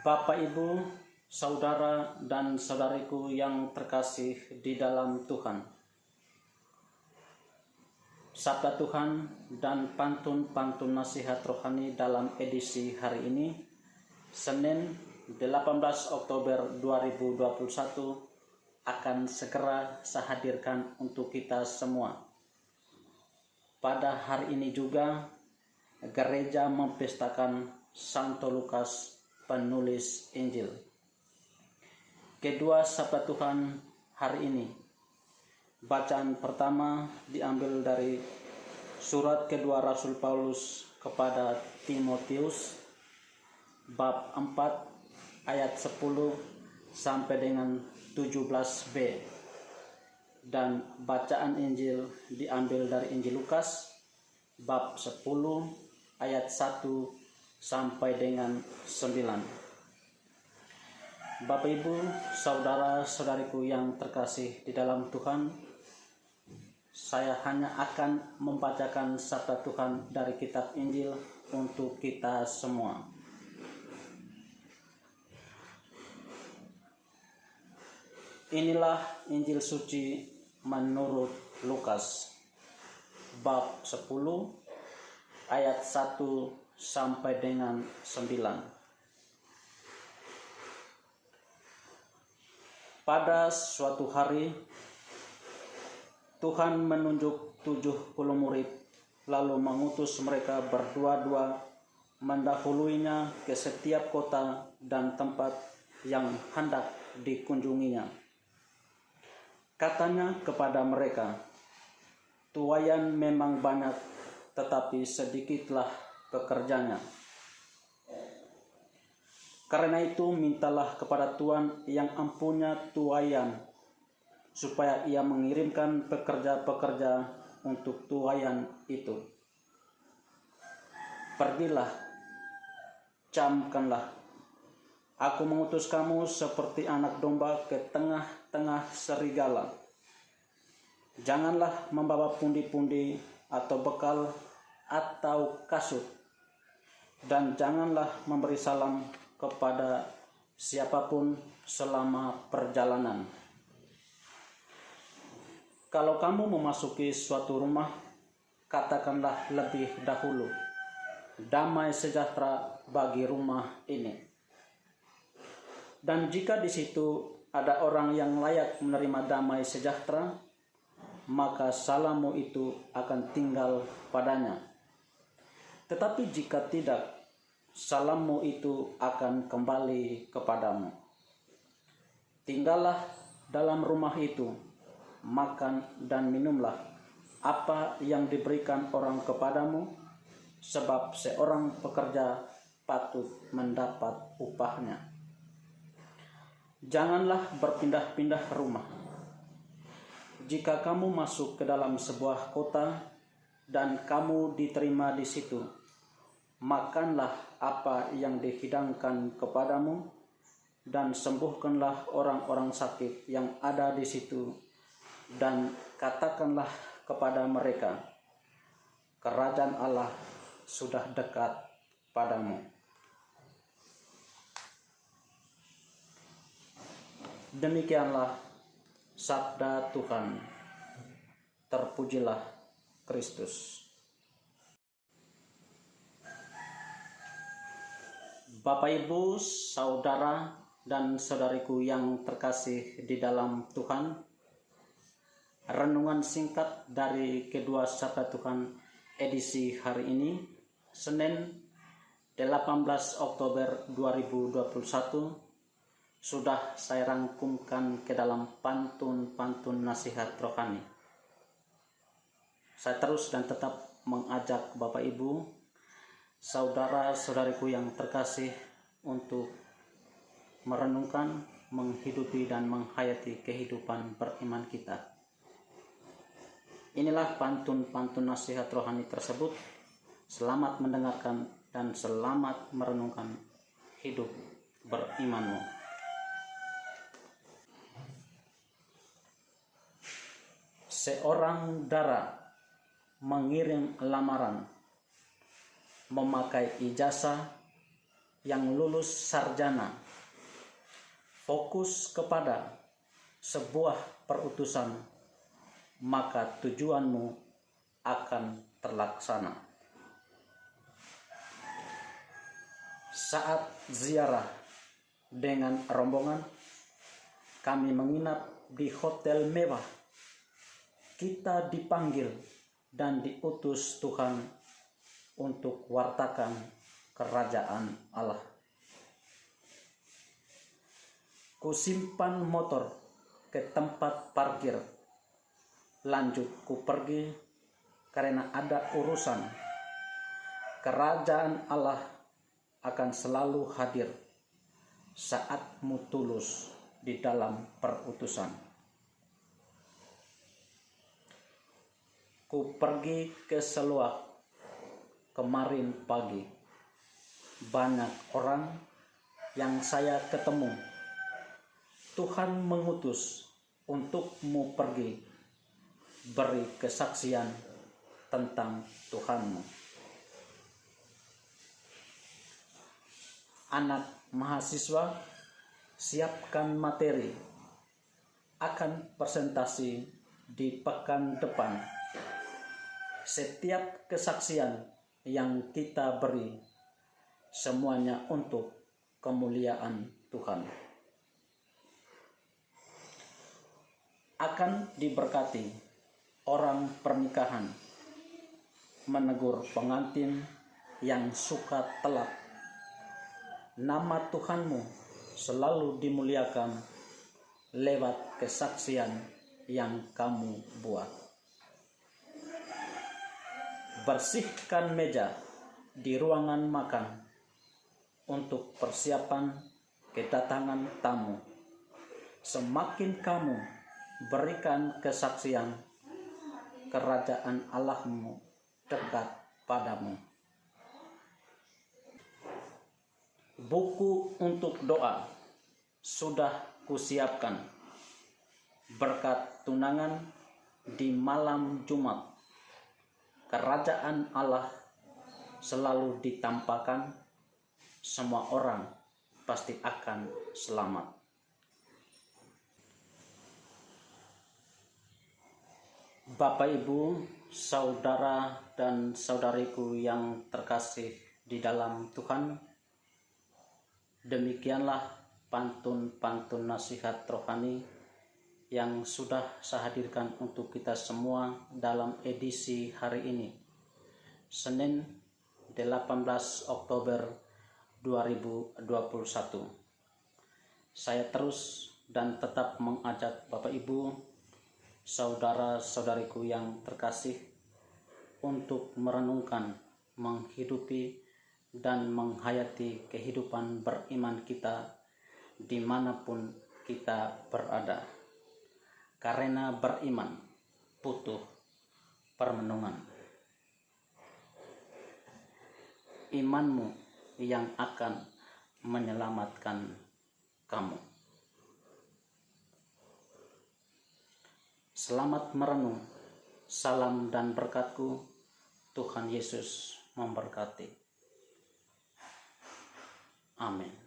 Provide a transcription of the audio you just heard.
Bapak, Ibu, saudara dan saudariku yang terkasih di dalam Tuhan. Sabda Tuhan dan pantun-pantun nasihat rohani dalam edisi hari ini, Senin 18 Oktober 2021, akan segera saya hadirkan untuk kita semua. Pada hari ini juga, gereja mempestakan Santo Lukas, penulis Injil. Kedua sabda Tuhan hari ini, bacaan pertama diambil dari surat kedua Rasul Paulus kepada Timotius, bab 4 ayat 10 sampai dengan 17b, dan bacaan Injil diambil dari Injil Lukas, bab 10 ayat 1 sampai dengan 9. Bapak, Ibu, saudara-saudariku yang terkasih di dalam Tuhan, saya hanya akan membacakan sabda Tuhan dari kitab Injil untuk kita semua. Inilah Injil suci menurut Lukas, bab 10 ayat 1 sampai dengan 9. Pada suatu hari, Tuhan menunjuk 70 murid, lalu mengutus mereka berdua-dua mendahuluinya ke setiap kota dan tempat yang hendak dikunjunginya. Katanya kepada mereka, "Tuaian memang banyak, tetapi sedikitlah pekerjanya. Karena itu mintalah kepada Tuhan yang empunya tuaian, supaya ia mengirimkan pekerja-pekerja untuk tuaian itu. Pergilah, camkanlah. Aku mengutus kamu seperti anak domba ke tengah-tengah serigala. Janganlah membawa pundi-pundi atau bekal atau kasut, dan janganlah memberi salam kepada siapapun selama perjalanan. Kalau kamu memasuki suatu rumah, katakanlah lebih dahulu, 'Damai sejahtera bagi rumah ini.' Dan jika di situ ada orang yang layak menerima damai sejahtera, maka salammu itu akan tinggal padanya. Tetapi jika tidak, salammu itu akan kembali kepadamu. Tinggallah dalam rumah itu, makan dan minumlah apa yang diberikan orang kepadamu, sebab seorang pekerja patut mendapat upahnya. Janganlah berpindah-pindah rumah. Jika kamu masuk ke dalam sebuah kota dan kamu diterima di situ, makanlah apa yang dihidangkan kepadamu, dan sembuhkanlah orang-orang sakit yang ada di situ, dan katakanlah kepada mereka, kerajaan Allah sudah dekat padamu." Demikianlah sabda Tuhan. Terpujilah Kristus. Bapak, Ibu, saudara dan saudariku yang terkasih di dalam Tuhan, renungan singkat dari kedua sabda Tuhan edisi hari ini, Senin 18 Oktober 2021, sudah saya rangkumkan ke dalam pantun-pantun nasihat rohani. Saya terus dan tetap mengajak Bapak, Ibu, saudara-saudariku yang terkasih untuk merenungkan, menghidupi dan menghayati kehidupan beriman kita. Inilah pantun-pantun nasihat rohani tersebut. Selamat mendengarkan dan selamat merenungkan hidup berimanmu. Seorang dara mengirim lamaran, memakai ijazah yang lulus sarjana fokus kepada sebuah perutusan, maka tujuanmu akan terlaksana. Saat ziarah dengan rombongan, kami menginap di hotel mewah. Kita dipanggil dan diutus Tuhan untuk wartakan kerajaan Allah. Kusimpan motor ke tempat parkir. Lanjut ku pergi karena ada urusan. Kerajaan Allah akan selalu hadir saatmu tulus di dalam perutusan. Ku pergi ke Seluak kemarin pagi. Banyak orang yang saya ketemu. Tuhan mengutus untukmu pergi, beri kesaksian tentang Tuhanmu. Anak mahasiswa, siapkan materi akan presentasi di pekan depan. Setiap kesaksian yang kita beri, semuanya untuk kemuliaan Tuhan. Akan diberkati orang pernikahan, menegur pengantin yang suka telat. Nama Tuhanmu selalu dimuliakan lewat kesaksian yang kamu buat. Bersihkan meja di ruangan makan untuk persiapan kedatangan tamu. Semakin kamu berikan kesaksian, kerajaan Allahmu dekat padamu. Buku untuk doa sudah kusiapkan. Berkat tunangan di malam Jumat, kerajaan Allah selalu ditampakkan. Semua orang pasti akan selamat. Bapak, Ibu, saudara dan saudariku yang terkasih di dalam Tuhan, demikianlah pantun-pantun nasihat rohani yang sudah saya hadirkan untuk kita semua dalam edisi hari ini, Senin 18 Oktober 2021. Saya terus dan tetap mengajak Bapak Ibu, saudara-saudariku yang terkasih, untuk merenungkan, menghidupi, dan menghayati kehidupan beriman kita dimanapun kita berada. Karena beriman butuh permenungan. Imanmu yang akan menyelamatkan kamu. Selamat merenung. Salam dan berkatku. Tuhan Yesus memberkati. Amin.